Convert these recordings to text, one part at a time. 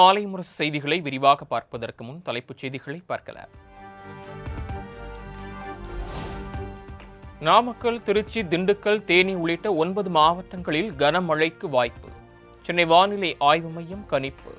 மாலை முரசு செய்திகளை விரிவாக பார்ப்பதற்கு முன் தலைப்புச் செய்திகளை பார்க்கலாம். நாமக்கல், திருச்சி, திண்டுக்கல், தேனி உள்ளிட்ட 9 மாவட்டங்களில் கனமழைக்கு வாய்ப்பு. சென்னை வானிலை ஆய்வு மையம் கணிப்பு.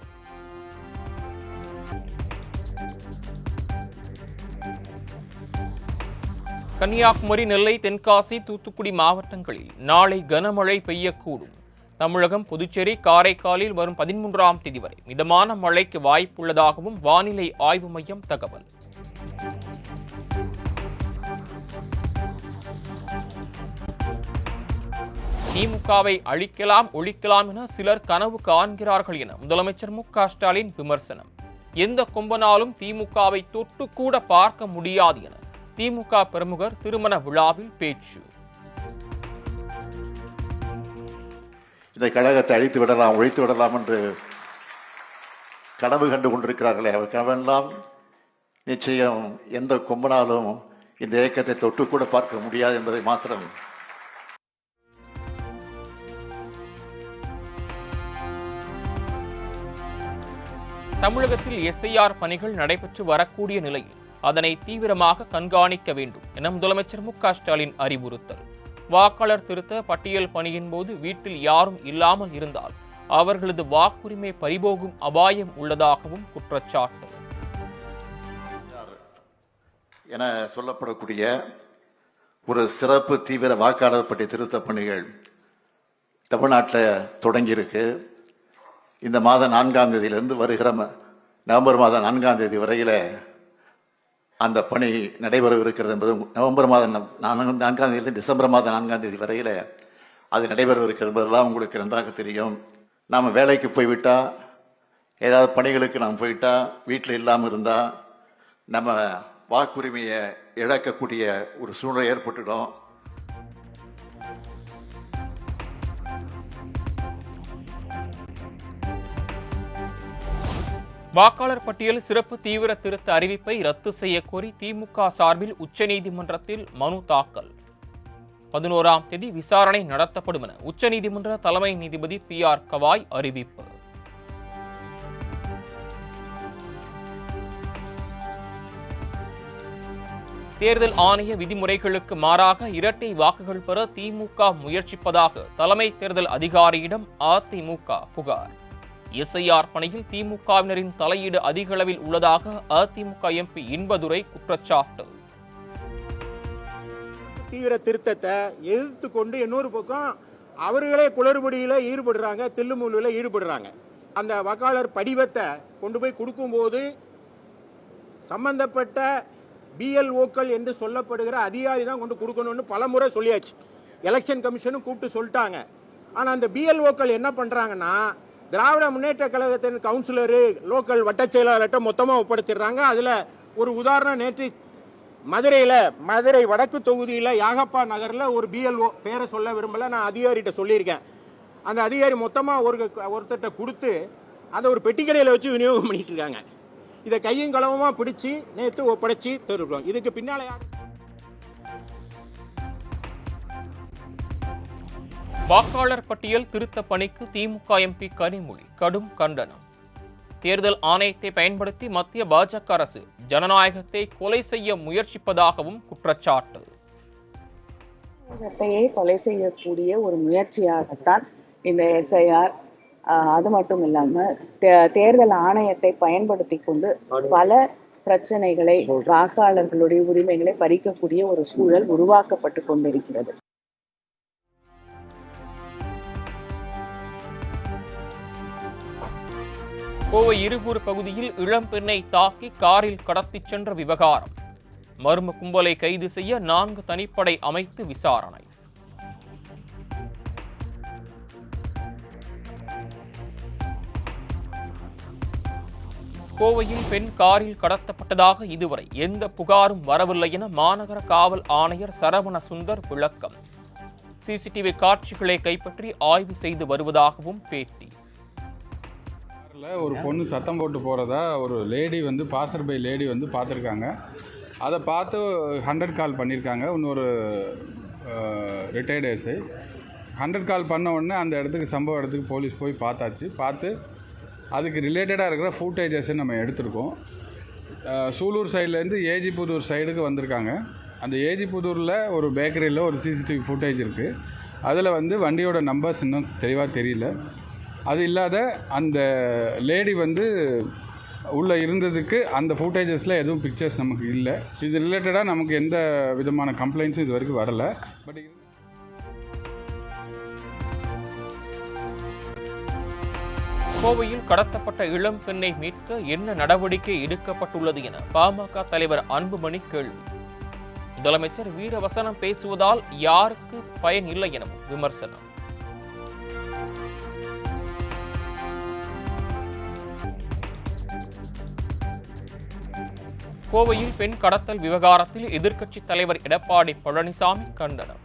கன்னியாகுமரி, நெல்லை, தென்காசி, தூத்துக்குடி மாவட்டங்களில் நாளை கனமழை பெய்யக்கூடும். தமிழகம், புதுச்சேரி, காரைக்காலில் வரும் 13ஆம் தேதி வரை மிதமான மழைக்கு வாய்ப்புள்ளதாகவும் வானிலை ஆய்வு மையம் தகவல். திமுகவை அழிக்கலாம், ஒழிக்கலாம் என சிலர் கனவு காண்கிறார்கள் என முதலமைச்சர் மு.க. ஸ்டாலின் விமர்சனம். எந்த கொம்பனாலும் திமுகவை தொட்டு கூட பார்க்க முடியாது என திமுக பிரமுகர் திருமண விழாவில் பேச்சு. இந்த கழகத்தை அழித்து விடலாம், ஒழித்து விடலாம் என்று கனவு கண்டு கொண்டிருக்கிறார்களே, அவர் கனவெல்லாம் நிச்சயம் எந்த கொம்பனாலும் இந்த இயக்கத்தை தொட்டு கூட பார்க்க முடியாது என்பதை மாத்திரம். தமிழகத்தில் எஸ்ஐஆர் பணிகள் நடைபெற்று வரக்கூடிய நிலையில் அதனை தீவிரமாக கண்காணிக்க வேண்டும் என முதலமைச்சர் மு.க. ஸ்டாலின் அறிவுறுத்தல். வாக்காளர் திருத்த பட்டியல் பணியின் போது வீட்டில் யாரும் இல்லாமல் இருந்தால் அவர்களது வாக்குரிமை பறிபோகும் அபாயம் உள்ளதாகவும் குற்றச்சாட்டு. என சொல்லப்படக்கூடிய ஒரு சிறப்பு தீவிர வாக்காளர் பட்டியல் திருத்த பணிகள் தமிழ்நாட்டில் தொடங்கியிருக்கு. இந்த மாதம் 4ஆம் தேதியிலிருந்து வருகிற நவம்பர் மாதம் 4ஆம் தேதி வரையில் அந்த பணி நடைபெறவிருக்கிறது என்பது, நவம்பர் மாதம் 4ஆம் தேதி டிசம்பர் மாதம் 4ஆம் தேதி வரையில் அது நடைபெறவிருக்கிறது என்பதெல்லாம் உங்களுக்கு நன்றாக தெரியும். நாம் வேலைக்கு போய்விட்டால், ஏதாவது பணிகளுக்கு நாம் போயிட்டால், வீட்டில் இல்லாமல் இருந்தால் நம்ம வாக்குரிமையை இழக்கக்கூடிய ஒரு சூழ்நிலை ஏற்பட்டுடும். வாக்காளர் பட்டியல் சிறப்பு தீவிர திருத்த அறிவிப்பை ரத்து செய்ய கோரி திமுக சார்பில் உச்சநீதிமன்றத்தில் மனு தாக்கல். 11ஆம் தேதி விசாரணை நடத்தப்படும் என உச்சநீதிமன்ற தலைமை நீதிபதி PR கவாய் அறிவிப்பு. தேர்தல் ஆணைய விதிமுறைகளுக்கு மாறாக இரட்டை வாக்குகள் பெற திமுக முயற்சிப்பதாக தலைமை தேர்தல் அதிகாரியிடம் அதிமுக புகார். எஸ்ஐஆர் பணியில் திமுகவினரின் தலையீடு அதிக அளவில் உள்ளதாக அதிமுக எம்பி இன்பதுரை குற்றச்சாட்டு. தீவிர திருத்தத்தை எதிர்த்து கொண்டு இன்னொரு பக்கம் அவர்களே குளறுபடியில் ஈடுபடுறாங்க, தில்லுமுள்ளில் ஈடுபடுறாங்க. அந்த வாக்காளர் படிவத்தை கொண்டு போய் கொடுக்கும்போது சம்பந்தப்பட்ட BLOக்கள் என்று சொல்லப்படுகிற அதிகாரி தான் கொண்டு கொடுக்கணும்னு பலமுறை சொல்லியாச்சு. எலெக்ஷன் கமிஷனும் கூப்பிட்டு சொல்லிட்டாங்க. ஆனால் அந்த BLOக்கள் என்ன பண்ணுறாங்கன்னா, திராவிட முன்னேற்ற கழகத்தின் கவுன்சிலரு, லோக்கல் வட்ட செயலாளர்கிட்ட மொத்தமாக ஒப்படைச்சிடுறாங்க. அதில் ஒரு உதாரணம், நேற்று மதுரை வடக்கு தொகுதியில் யாகப்பா நகரில் ஒரு BLO, பேரை சொல்ல விரும்பல, நான் அதிகாரிகிட்ட சொல்லியிருக்கேன். அந்த அதிகாரி மொத்தமாக ஒருத்தர்கிட்ட கொடுத்து அதை ஒரு பெட்டிக்கடையில் வச்சு விநியோகம் பண்ணிட்டு இருக்காங்க. இதை கையும் களவுமாக பிடிச்சி நேற்று ஒப்படைச்சி தருகிறோம். இதுக்கு பின்னால் யார்? வாக்காளர் பட்டியல் திருத்த பணிக்கு திமுக எம்பி கனிமொழி கடும் கண்டனம். தேர்தல் ஆணையத்தை பயன்படுத்தி மத்திய பாஜக அரசு ஜனநாயகத்தை கொலை செய்ய முயற்சிப்பதாகவும் குற்றச்சாட்டு. கொலை செய்யக்கூடிய ஒரு முயற்சியாகத்தான் இந்த எஸ்ஐஆர். அது மட்டும் இல்லாமல் தேர்தல் ஆணையத்தை பயன்படுத்தி கொண்டு பல பிரச்சனைகளை, வாக்காளர்களுடைய உரிமைகளை பறிக்கக்கூடிய ஒரு சூழல் உருவாக்கப்பட்டு கொண்டிருக்கிறது. கோவை இருகூர் பகுதியில் இளம்பெண்ணை தாக்கி காரில் கடத்திச் சென்ற விவகாரம். மர்ம கும்பலை கைது செய்ய 4 தனிப்படை அமைத்து விசாரணை. கோவையில் பெண் காரில் கடத்தப்பட்டதாக இதுவரை எந்த புகாரும் வரவில்லை என மாநகர காவல் ஆணையர் சரவண சுந்தர் விளக்கம். சிசிடிவி காட்சிகளை கைப்பற்றி ஆய்வு செய்து வருவதாகவும் பேட்டி. ஒரு பொண்ணு சத்தம் போட்டு போகிறதா ஒரு லேடி பாசர் பை லேடி பார்த்துருக்காங்க. அதை பார்த்து 100 கால் பண்ணியிருக்காங்க. இன்னொரு ரிட்டையர்டு எஸ்ஐ 100 கால் பண்ண உடனே அந்த இடத்துக்கு, சம்பவ இடத்துக்கு போலீஸ் போய் பார்த்தாச்சு. பார்த்து அதுக்கு ரிலேட்டடாக இருக்கிற ஃபுட்டேஜஸை நம்ம எடுத்திருக்கோம். சூலூர் சைட்லேருந்து ஏஜிபுதூர் சைடுக்கு வந்திருக்காங்க. அந்த ஏஜிபுதூரில் ஒரு பேக்கரியில் ஒரு சிசிடிவி ஃபுட்டேஜ் இருக்குது. அதில் வந்து வண்டியோட நம்பர்ஸ் இன்னும் தெளிவாக தெரியல. அது இல்லாத அந்த லேடி வந்து உள்ளே இருந்ததுக்கு அந்த ஃபுட்டேஜஸில் எதுவும் பிக்சர்ஸ் நமக்கு இல்லை. இது ரிலேட்டடாக நமக்கு எந்த விதமான கம்ப்ளைண்ட்ஸும் இது வரைக்கும் வரலை. பட் கோவையில் கடத்தப்பட்ட இளம் பெண்ணை மீட்க என்ன நடவடிக்கை எடுக்கப்பட்டுள்ளது என பாமக தலைவர் அன்புமணி கேள்வி. முதலமைச்சர் வீரவசனம் பேசுவதால் யாருக்கு பயன் இல்லை எனவும் விமர்சனம். கோவையில் பெண் கடத்தல் விவகாரத்தில் எதிர்க்கட்சித் தலைவர் எடப்பாடி பழனிசாமி கண்டனம்.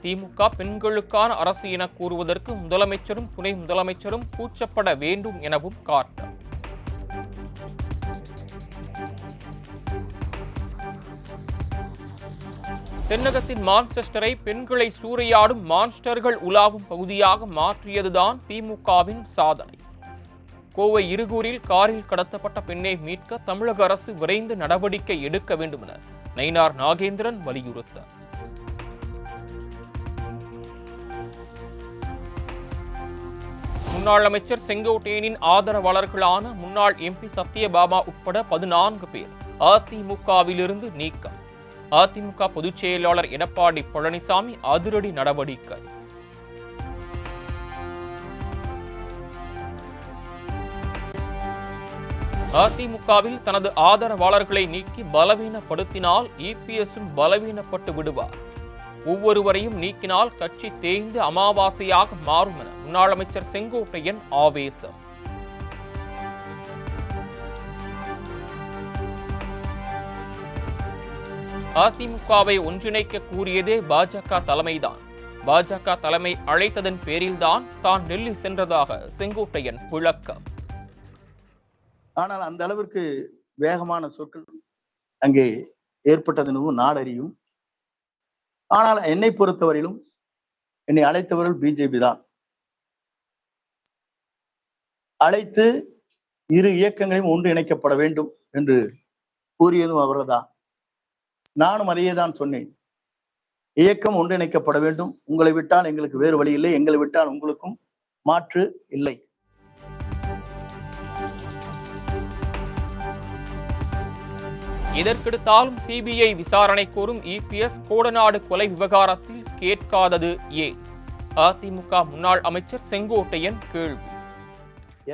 திமுக பெண்களுக்கான அரசு என கூறுவதற்கு முதலமைச்சரும் துணை முதலமைச்சரும் கூச்சப்பட வேண்டும் எனவும் காட்டம். தென்னகத்தின் மான்செஸ்டரை பெண்களை சூறையாடும் மான்ஸ்டர்கள் உலாவும் பகுதியாக மாற்றியதுதான் திமுகவின் சாதனை. கோவை இருகூரில் காரில் கடத்தப்பட்ட பெண்ணை மீட்க தமிழக அரசு விரைந்து நடவடிக்கை எடுக்க வேண்டும் என நயினார் நாகேந்திரன் வலியுறுத்தார். முன்னாள் அமைச்சர் செங்கோட்டையனின் ஆதரவாளர்களான முன்னாள் எம்பி சத்யபாமா உட்பட 14 பேர் அதிமுகவிலிருந்து நீக்கம். அதிமுக பொதுச் செயலாளர் எடப்பாடி பழனிசாமி அதிரடி நடவடிக்கை. அதிமுகவில் தனது ஆதரவாளர்களை நீக்கி பலவீனப்படுத்தினால் இபிஎஸும் பலவீனப்பட்டு விடுவார். ஒவ்வொருவரையும் நீக்கினால் கட்சி தேய்ந்து அமாவாசையாக மாறும் என முன்னாள் அமைச்சர் செங்கோட்டையன் ஆவேசம். அதிமுகவை ஒன்றிணைக்க கூறியதே பாஜக தலைமைதான். பாஜக தலைமை அழைத்ததன் பேரில்தான் தான் டெல்லி சென்றதாக செங்கோட்டையன் விளக்கம். ஆனால் அந்த அளவிற்கு வேகமான சொற்கள் அங்கே ஏற்பட்டதெனவும் நாடறியும். ஆனால் என்னை பொறுத்தவரையிலும் என்னை அழைத்தவர்கள் பிஜேபி தான். அழைத்து இரு இயக்கங்களையும் ஒன்று இணைக்கப்பட வேண்டும் என்று கூறியதும் அவர்கள்தான். நானும் அதையே தான் சொன்னேன். இயக்கம் ஒன்றிணைக்கப்பட வேண்டும். உங்களை விட்டால் எங்களுக்கு வேறு வழி இல்லை, எங்களை விட்டால் உங்களுக்கும் மாற்று இல்லை. எதற்கெடுத்தாலும் சிபிஐ விசாரணை கோரும் இபிஎஸ் கோடநாடு கொலை விவகாரத்தில் கேட்காதது ஏன்? அதிமுக முன்னாள் அமைச்சர் செங்கோட்டையன் கேள்வி.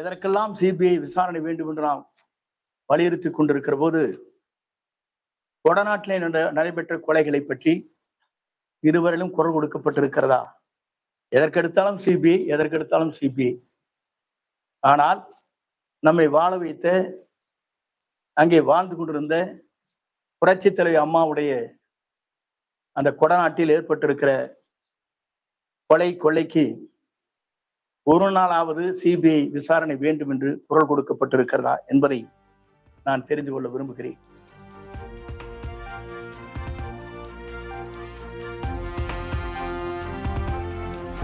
எதற்கெல்லாம் சிபிஐ விசாரணை வேண்டும் என்று நாம் வலியுறுத்தி கொண்டிருக்கிற போது கொடநாட்டிலே நடைபெற்ற கொலைகளை பற்றி இதுவரையிலும் குரல் கொடுக்கப்பட்டிருக்கிறதா? எதற்கெடுத்தாலும் சிபிஐ, எதற்கெடுத்தாலும் சிபிஐ. ஆனால் நம்மை வாழ வைத்த, அங்கே வாழ்ந்து கொண்டிருந்த புரட்சி தலைவி அம்மாவுடைய அந்த கொடநாட்டில் ஏற்பட்டிருக்கிற கொள்ளைக்கு ஒரு நாளாவது சிபிஐ விசாரணை வேண்டும் என்று குரல் கொடுக்கப்பட்டிருக்கிறதா என்பதை நான் தெரிந்து கொள்ள விரும்புகிறேன்.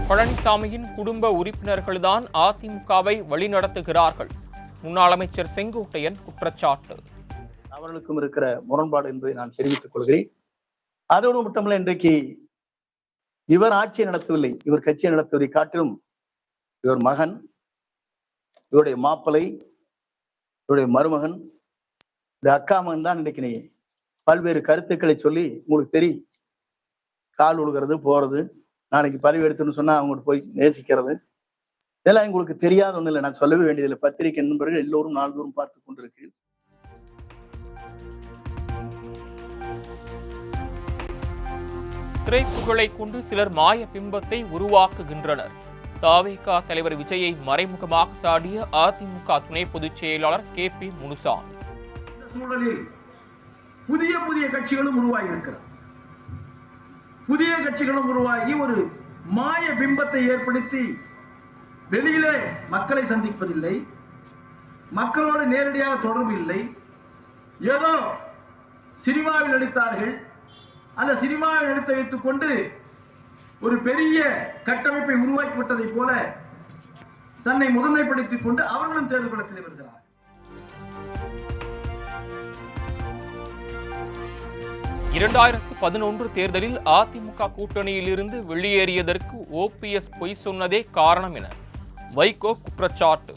பழனிசாமியின் குடும்ப உறுப்பினர்கள்தான் அதிமுகவை வழிநடத்துகிறார்கள். முன்னாள் அமைச்சர் செங்கோட்டையன் குற்றச்சாட்டு. அவர்களுக்கும் இருக்கிற முரண்பாடு என்பதை நான் தெரிவித்துக் கொள்கிறேன். அதோடு மட்டுமல்ல, இன்றைக்கு இவர் ஆட்சியை நடத்தவில்லை, இவர் கட்சியை நடத்துவதை காட்டிலும் இவர் மகன், இவருடைய மாப்பிள்ளை, இவருடைய மருமகன், இந்த அக்கா மகன் தான் இன்றைக்கு பல்வேறு கருத்துக்களை சொல்லி உங்களுக்கு தெரியும். கால் உழுகிறது, போறது, நாளைக்கு பதவி எடுத்துன்னு சொன்னா அவங்கள்ட்ட போய் நேசிக்கிறது, இதெல்லாம் உங்களுக்கு தெரியாத ஒண்ணு இல்லை. நான் சொல்லவே வேண்டியதில்லை. பத்திரிகை நண்பர்கள் எல்லோரும் நாள்தோறும் பார்த்து கொண்டிருக்கிறேன். திரைப்புகளை கொண்டு சிலர் மாய பிம்பத்தை உருவாக்குகின்றனர். தாவேகா தலைவர் விஜயை மறைமுகமாக சாடிய அதிமுக துணை பொதுச் செயலாளர் KP முனுசாமி. சூழலில் புதிய புதிய கட்சிகளும் உருவாகி இருக்கிறது. புதிய கட்சிகளும் உருவாகி ஒரு மாய பிம்பத்தை ஏற்படுத்தி வெளியிலே மக்களை சந்திப்பதில்லை, மக்களோடு நேரடியாக தொடர்பு இல்லை. ஏதோ சினிமாவில் நடித்தார்கள், அந்த சினிமாவில் நடித்து வைத்துக் கொண்டு ஒரு பெரிய கட்டமைப்பை உருவாக்கி விட்டதை போல தன்னை முதன்மைப்படுத்திக் கொண்டு அவர்களும் தேர்தல் களத்தில் வருகிறார். தேர்தலில் அதிமுக கூட்டணியில் இருந்து வெளியேறியதற்கு ஓபிஎஸ் பொய் சொன்னதே காரணம் என வைகோ குற்றச்சாட்டு.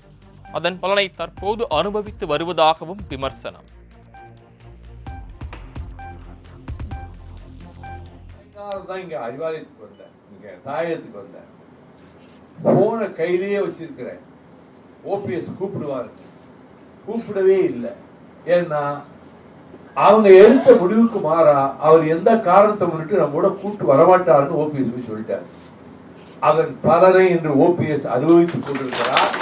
அதன் பலனை தற்போது அனுபவித்து வருவதாகவும் விமர்சனம். இங்க அறிவாலயத்துக்கு வந்தேன், இங்க தாயத்துக்கு வந்தேன், போன கையிலேயே வச்சிருக்கிறேன். ஓபிஎஸ் கூப்பிடவே இல்லை. ஏன்னா அவங்க எடுத்த முடிவுக்கு மாறா அவர் எந்த காரணத்தை முன்னிட்டு நம்மோட கூட்டு வரமாட்டாருன்னு ஓபிஎஸ் சொல்லிட்டார். அதன் பலனை இன்று ஓபிஎஸ் அனுபவித்துக் கொண்டிருக்கிறார்.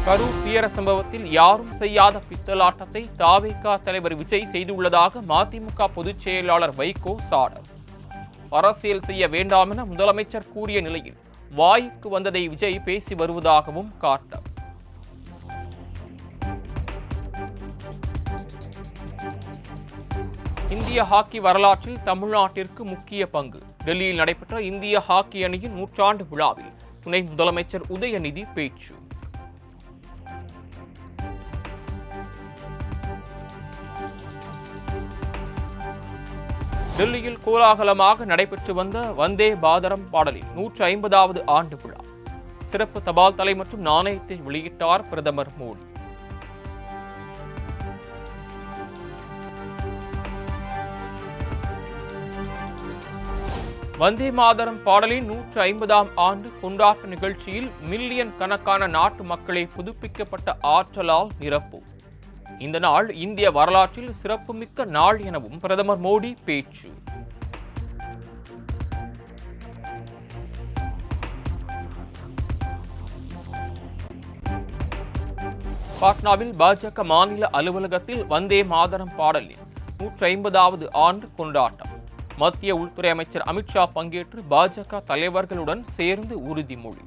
கரூர் துயர சம்பவத்தில் யாரும் செய்யாத பித்தலாட்டத்தை தாவேகா தலைவர் விஜய் செய்துள்ளதாக மதிமுக பொதுச் செயலாளர் வைகோ சாடல். அரசியல் செய்ய வேண்டாம் என முதலமைச்சர் கூறிய நிலையில் வாய்க்கு வந்ததை விஜய் பேசி வருவதாகவும் காட்டம். இந்திய ஹாக்கி வரலாற்றில் தமிழ்நாட்டிற்கு முக்கிய பங்கு. டெல்லியில் நடைபெற்ற இந்திய ஹாக்கி அணியின் 100ஆண்டு விழாவில் துணை முதலமைச்சர் உதயநிதி பேச்சு. டெல்லியில் கோலாகலமாக நடைபெற்று வந்த வந்தே பாதரம் பாடலின் 150வது ஆண்டு விழா. சிறப்பு தபால் தலை மற்றும் நாணயத்தை வெளியிட்டார் பிரதமர் மோடி. வந்தே மாதரம் பாடலின் 150ஆம் ஆண்டு கொண்டாட்ட நிகழ்ச்சியில் மில்லியன் கணக்கான நாட்டு மக்களை புதுப்பிக்கப்பட்ட ஆற்றலால் நிரப்பும். இந்த நாள் இந்திய வரலாற்றில் சிறப்புமிக்க நாள் எனவும் பிரதமர் மோடி பேச்சு. பாட்னாவில் பாஜக மாநில அலுவலகத்தில் வந்தே மாதரம் பாடலின் 150வது ஆண்டு கொண்டாட்டம். மத்திய உள்துறை அமைச்சர் அமித்ஷா பங்கேற்று பாஜக தலைவர்களுடன் சேர்ந்து உறுதிமொழி.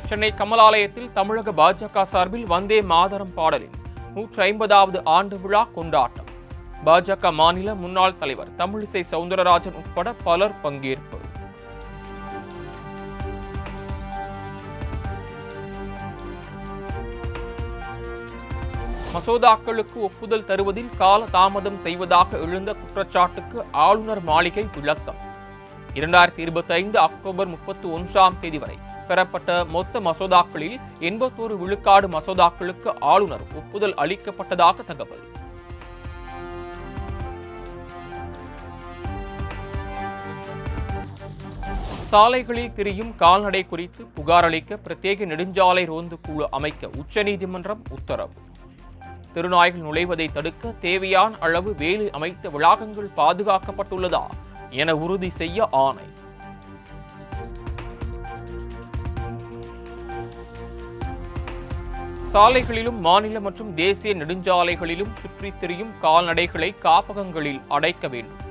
சென்னை கமலாலயத்தில் தமிழக பாஜக சார்பில் வந்தே மாதரம் பாடலின் 150வது ஆண்டு விழா கொண்டாட்டம். பாஜக மாநில முன்னாள் தலைவர் தமிழிசை சவுந்தரராஜன் உட்பட பலர் பங்கேற்பு. மசோதாக்களுக்கு ஒப்புதல் தருவதில் கால தாமதம் செய்வதாக எழுந்த குற்றச்சாட்டுக்கு ஆளுநர் மாளிகை விளக்கம். 2025 அக்டோபர் 31ஆம் தேதி வரை பெறப்பட்ட மொத்த மசோதாக்களில் 81 விழுக்காடு மசோதாக்களுக்கு ஆளுநர் ஒப்புதல் அளிக்கப்பட்டதாக தகவல். சாலைகளில் திரியும் கால்நடை குறித்து புகார் அளிக்க பிரத்யேக நெடுஞ்சாலை ரோந்து குழு அமைக்க உச்சநீதிமன்றம் உத்தரவு. தெருநாய்கள் நுழைவதை தடுக்க தேவையான அளவு வேலி அமைத்த வளாகங்கள் பாதுகாக்கப்பட்டுள்ளதா என உறுதி செய்ய ஆணை. சாலைகளிலும் மாநில மற்றும் தேசிய நெடுஞ்சாலைகளிலும் சுற்றித் திரியும் கால்நடைகளை காப்பகங்களில் அடைக்க வேண்டும்.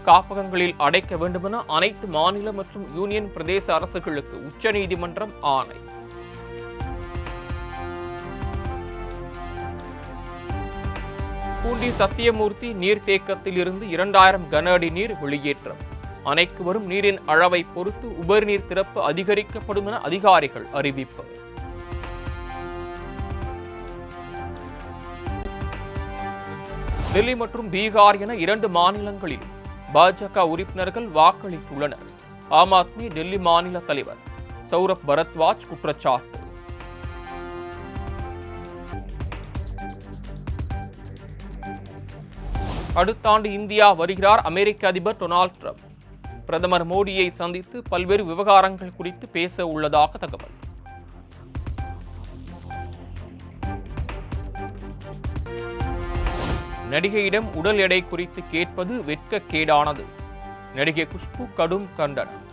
காப்பகங்களில் அடைக்க வேண்டுமென அனைத்து மாநில மற்றும் யூனியன் பிரதேச அரசுகளுக்கு உச்சநீதிமன்றம் ஆணை. பூண்டி சத்தியமூர்த்தி நீர்த்தேக்கத்தில் இருந்து 2000 கன அடி நீர் வெளியேற்றம். அணைக்கு வரும் நீரின் அளவை பொறுத்து உபரிநீர் திறப்பு அதிகரிக்கப்படும் என அதிகாரிகள் அறிவிப்பு. டெல்லி மற்றும் பீகார் என 2 மாநிலங்களில் பாஜக உறுப்பினர்கள் வாக்களித்துள்ளனர். ஆம் ஆத்மி டெல்லி மாநில தலைவர் சௌரப் பரத்வாஜ் குற்றச்சாட்டு. அடுத்த ஆண்டு இந்தியா வருகிறார் அமெரிக்க அதிபர் டொனால்ட் ட்ரம்ப். பிரதமர் மோடியை சந்தித்து பல்வேறு விவகாரங்கள் குறித்து பேச உள்ளதாக தகவல். நடிகையிடம் உடல் எடை குறித்து கேட்பது வெட்கக்கேடானது. நடிகை குஷ்பு கடும் கண்டனம்.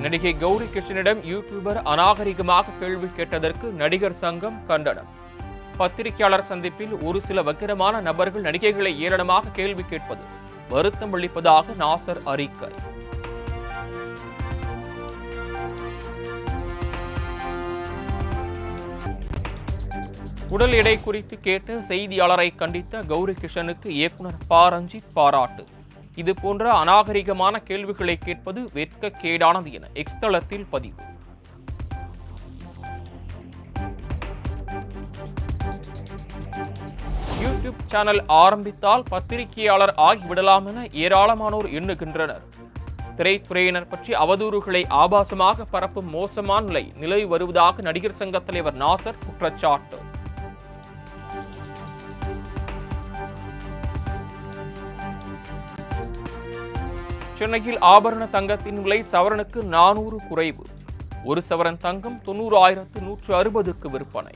நடிகை கௌரி கிருஷ்ணனிடம் யூடியூபர் அநாகரிகமாக கேள்வி கேட்டதற்கு நடிகர் சங்கம் கண்டனம். பத்திரிகையாளர் சந்திப்பில் ஒரு சில வக்கிரமான நபர்கள் நடிகைகளை ஏளனமாக கேள்வி கேட்பது வருத்தம் அளிப்பதாக நாசர் அறிக்கை. உடல் எடை குறித்து கேட்ட செய்தியாளரை கண்டித்த கௌரி கிஷனுக்கு இயக்குனர் ப. ரஞ்சித் பாராட்டு. இது போன்ற அநாகரிகமான கேள்விகளை கேட்பது வெட்கக்கேடானது என எக்ஸ் தளத்தில் பதிவு. யூடியூப் சேனல் ஆரம்பித்தால் பத்திரிகையாளர் ஆகிவிடலாம் என ஏராளமானோர் எண்ணுகின்றனர். திரைத்துறையினர் பற்றி அவதூறுகளை ஆபாசமாக பரப்பும் மோசமான நிலை நிலவி வருவதாக நடிகர் சங்க தலைவர் நாசர் குற்றச்சாட்டு. சென்னையில் ஆபரண தங்கத்தின் விலை சவரனுக்கு 400 குறைவு. ஒரு சவரன் தங்கம் 90,160க்கு விற்பனை.